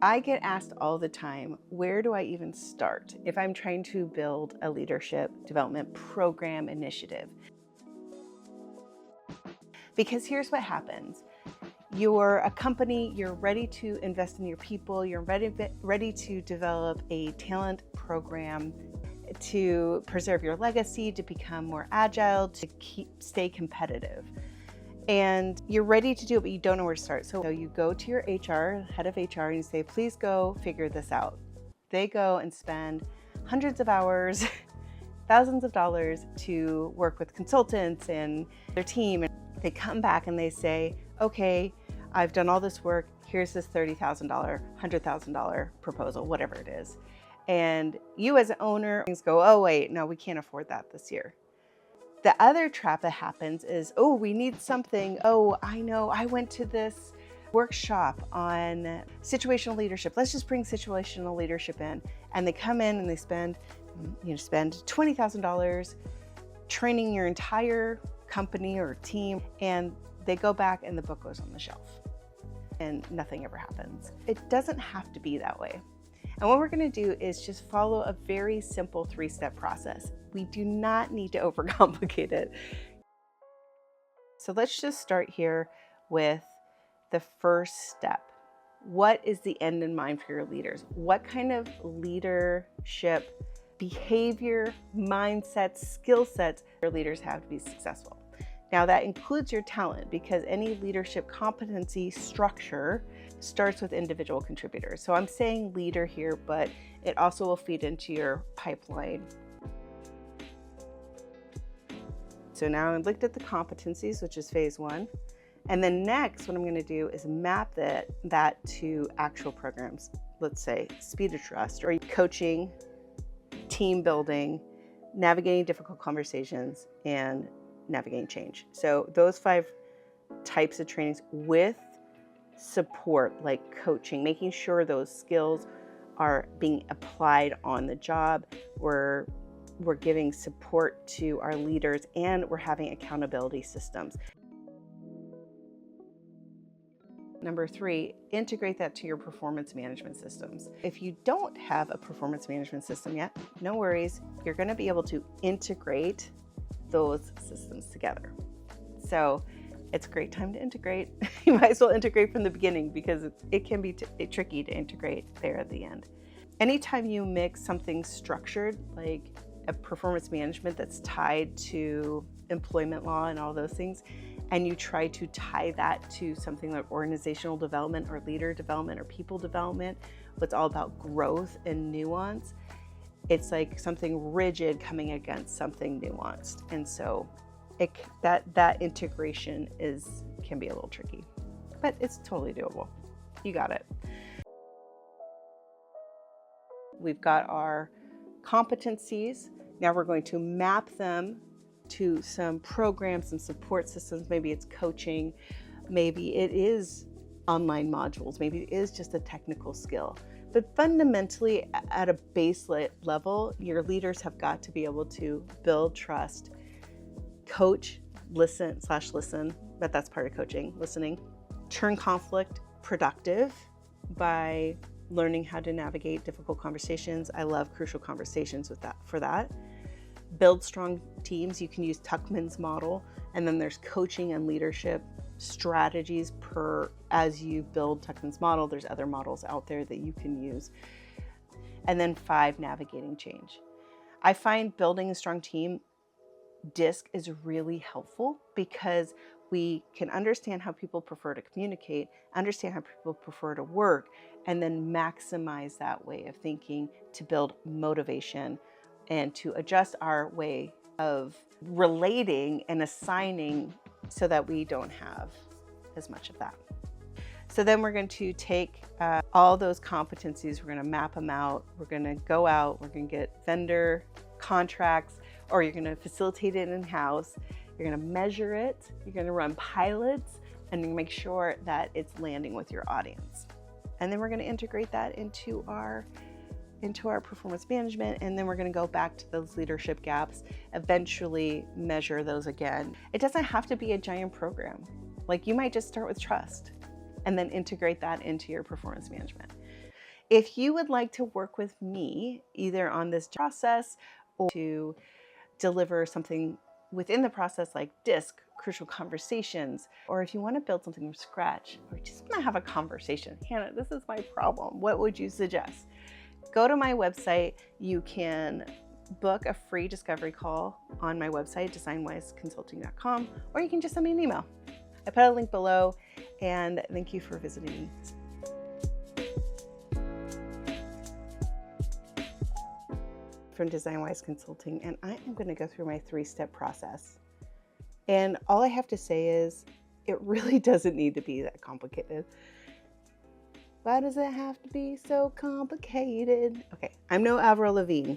I get asked all the time, where do I even start if I'm trying to build a leadership development program initiative? Because here's what happens. You're a company, you're ready to invest in your people, you're ready to develop a talent program to preserve your legacy, to become more agile, to stay competitive. And you're ready to do it, but you don't know where to start. So you go to your head of HR, and you say, please go figure this out. They go and spend hundreds of hours, thousands of dollars to work with consultants and their team. And they come back and they say, okay, I've done all this work. Here's this $30,000, $100,000 proposal, whatever it is. And you as an owner go, oh wait, no, we can't afford that this year. The other trap that happens is, oh, we need something. Oh, I know, I went to this workshop on situational leadership. Let's just bring situational leadership in. And they come in and they spend $20,000 training your entire company or team, and they go back and the book goes on the shelf and nothing ever happens. It doesn't have to be that way. And what we're going to do is just follow a very simple 3-step process. We do not need to overcomplicate it. So let's just start here with the first step. What is the end in mind for your leaders? What kind of leadership behavior, mindsets, skill sets your leaders have to be successful? Now that includes your talent, because any leadership competency structure starts with individual contributors. So I'm saying leader here, but it also will feed into your pipeline. So now I've looked at the competencies, which is phase 1. And then next, what I'm going to do is map that to actual programs. Let's say speed of trust, or coaching, team building, navigating difficult conversations, and navigating change. So those 5 types of trainings with support, like coaching, making sure those skills are being applied on the job. We're giving support to our leaders, and we're having accountability systems. Number 3, integrate that to your performance management systems. If you don't have a performance management system yet, no worries. You're going to be able to integrate those systems together. So it's a great time to integrate. You might as well integrate from the beginning, because it can be tricky to integrate there at the end. Anytime you mix something structured, like a performance management that's tied to employment law and all those things, and you try to tie that to something like organizational development or leader development or people development, what's all about growth and nuance, it's like something rigid coming against something nuanced. And so that integration can be a little tricky, but it's totally doable. You got it. We've got our competencies. Now we're going to map them to some programs and support systems. Maybe it's coaching, maybe it is online modules, maybe it is just a technical skill. But fundamentally, at a base level, your leaders have got to be able to build trust, coach, listen, but that's part of coaching, listening, turn conflict productive by learning how to navigate difficult conversations. I love crucial conversations for that. Build strong teams. You can use Tuckman's model, and then there's coaching and leadership strategies as you build Tuckman's model. There's other models out there that you can use. And then 5, navigating change. I find building a strong team DISC is really helpful, because we can understand how people prefer to communicate, understand how people prefer to work, and then maximize that way of thinking to build motivation and to adjust our way of relating and assigning so that we don't have as much of that. So then we're going to take all those competencies, we're going to map them out, we're going to go out, we're going to get vendor contracts, or you're going to facilitate it in-house, you're going to measure it, you're going to run pilots, and you make sure that it's landing with your audience. And then we're going to integrate that into our performance management, and then we're going to go back to those leadership gaps, eventually measure those again. It doesn't have to be a giant program. Like, you might just start with trust and then integrate that into your performance management. If you would like to work with me, either on this process or to deliver something within the process like DISC, Crucial Conversations, or if you want to build something from scratch, or just want to have a conversation, Hannah, this is my problem, what would you suggest? Go to my website. You can book a free discovery call on my website, DesignWiseConsulting.com, or you can just send me an email. I put a link below, and thank you for visiting me. From DesignWise Consulting, and I am going to go through my 3-step process. And all I have to say is it really doesn't need to be that complicated. Why does it have to be so complicated? Okay, I'm no Avril Lavigne,